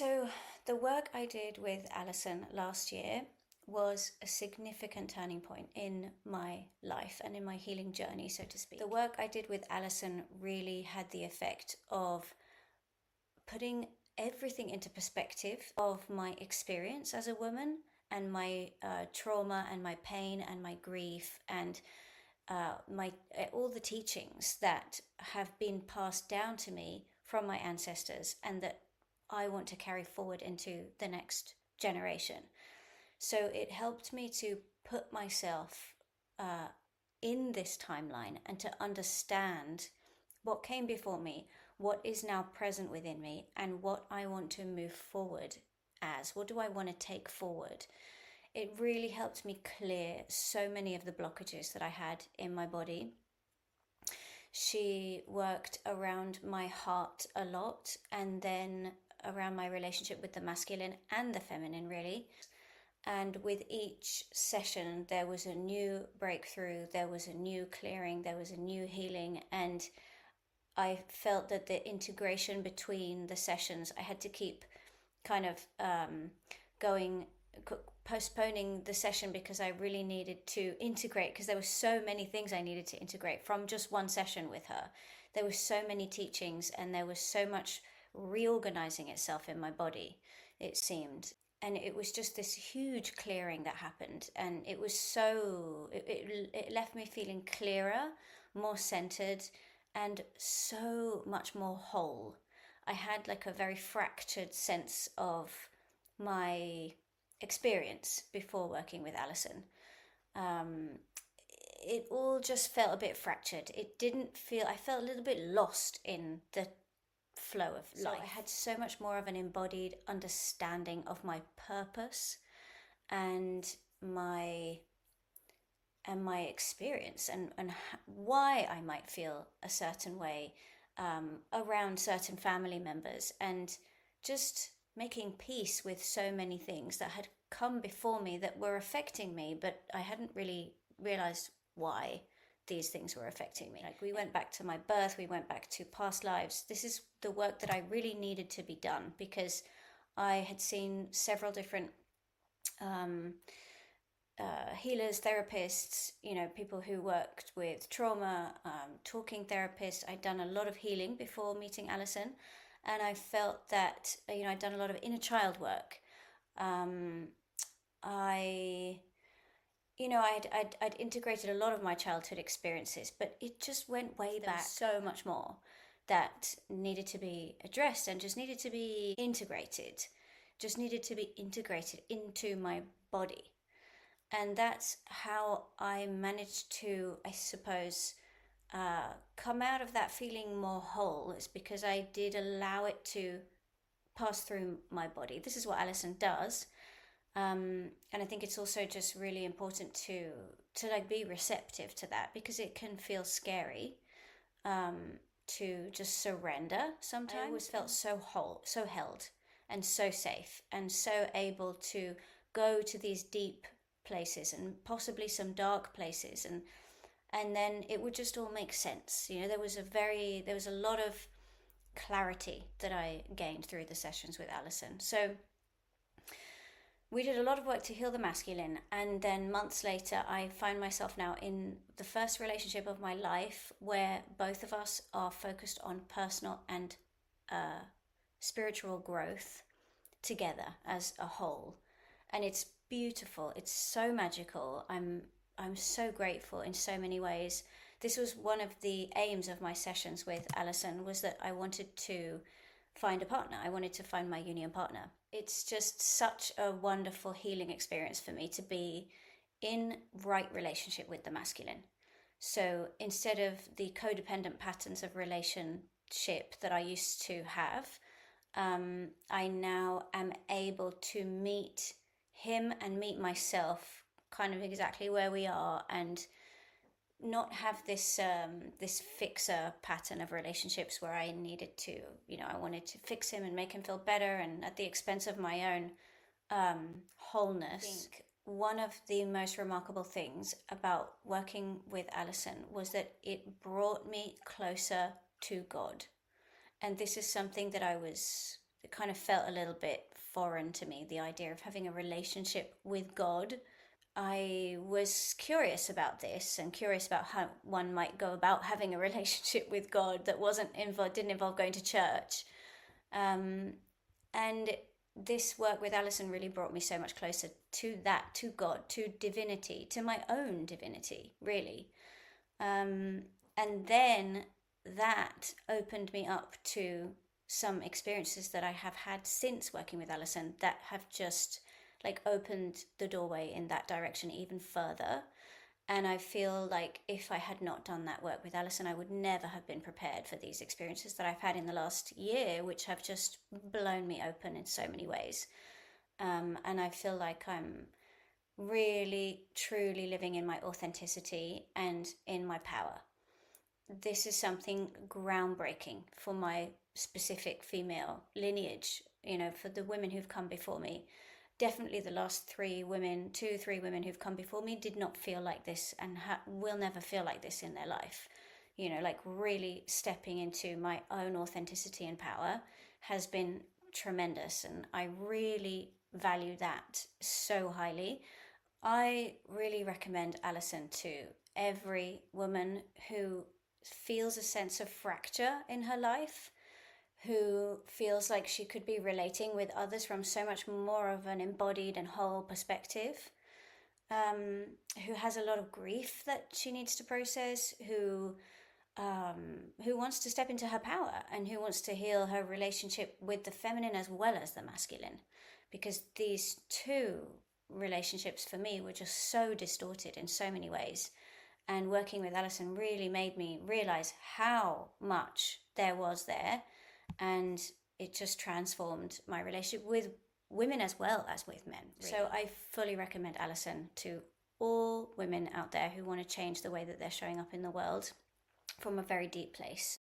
So the work I did with Alison last year was a significant turning point in my life and in my healing journey, so to speak. The work I did with Alison really had the effect of putting everything into perspective of my experience as a woman and my trauma and my pain and my grief and my all the teachings that have been passed down to me from my ancestors and that I want to carry forward into the next generation. So it helped me to put myself in this timeline and to understand what came before me, what is now present within me, and what I want to move forward as. What do I want to take forward? It really helped me clear so many of the blockages that I had in my body. She worked around my heart a lot, and then around my relationship with the masculine and the feminine, really. And with each session, there was a new breakthrough, there was a new clearing, there was a new healing. And I felt that the integration between the sessions, I had to keep kind of postponing the session because I really needed to integrate, because there were so many things I needed to integrate from just one session with her. There were so many teachings and there was so much reorganizing itself in my body, it seemed. And it was just this huge clearing that happened. And it was it left me feeling clearer, more centered, and so much more whole. I had like a very fractured sense of my experience before working with Alison. It all just felt a bit fractured. It didn't feel, I felt a little bit lost in the flow of life. So I had so much more of an embodied understanding of my purpose and my experience and why I might feel a certain way around certain family members, and just making peace with so many things that had come before me that were affecting me, but I hadn't really realized why these things were affecting me. Like, we went back to my birth, we went back to past lives. This is the work that I really needed to be done, because I had seen several different healers, therapists, people who worked with trauma, talking therapists. I'd done a lot of healing before meeting Alison, and I felt that, I'd done a lot of inner child work. I'd integrated a lot of my childhood experiences, but it just went way back. So much more that needed to be addressed and just needed to be integrated, into my body. And that's how I managed to, I suppose, come out of that feeling more whole. It's because I did allow it to pass through my body. This is what Alison does. And I think it's also just really important to like be receptive to that, because it can feel scary to just surrender sometimes. I always felt so whole, so held, and so safe, and so able to go to these deep places and possibly some dark places, and then it would just all make sense. There was a lot of clarity that I gained through the sessions with Alison. So we did a lot of work to heal the masculine, and then months later I find myself now in the first relationship of my life where both of us are focused on personal and spiritual growth together as a whole. And it's beautiful. It's so magical. I'm so grateful in so many ways. This was one of the aims of my sessions with Alison, was that I wanted to find a partner. I wanted to find my union partner. It's just such a wonderful healing experience for me to be in right relationship with the masculine. So instead of the codependent patterns of relationship that I used to have, I now am able to meet him and meet myself kind of exactly where we are, and not have this fixer pattern of relationships where I needed to, I wanted to fix him and make him feel better, and at the expense of my own wholeness. I think one of the most remarkable things about working with Alison was that it brought me closer to God. And this is something that I was it kind of felt a little bit foreign to me, the idea of having a relationship with God. I was curious about this and curious about how one might go about having a relationship with God that didn't involve going to church. Um, and this work with Alison really brought me so much closer to that, to God, to divinity, to my own divinity, really. And then that opened me up to some experiences that I have had since working with Alison that have just like opened the doorway in that direction even further. And I feel like if I had not done that work with Alison, I would never have been prepared for these experiences that I've had in the last year, which have just blown me open in so many ways. And I feel like I'm really, truly living in my authenticity and in my power. This is something groundbreaking for my specific female lineage, for the women who've come before me. Definitely the last two, three women who've come before me did not feel like this and will never feel like this in their life. Like really stepping into my own authenticity and power has been tremendous. And I really value that so highly. I really recommend Alison to every woman who feels a sense of fracture in her life, who feels like she could be relating with others from so much more of an embodied and whole perspective, who has a lot of grief that she needs to process, who wants to step into her power and who wants to heal her relationship with the feminine as well as the masculine, because these two relationships for me were just so distorted in so many ways. And working with Alison really made me realize how much there was there, and it just transformed my relationship with women as well as with men. Really. So I fully recommend Alison to all women out there who want to change the way that they're showing up in the world from a very deep place.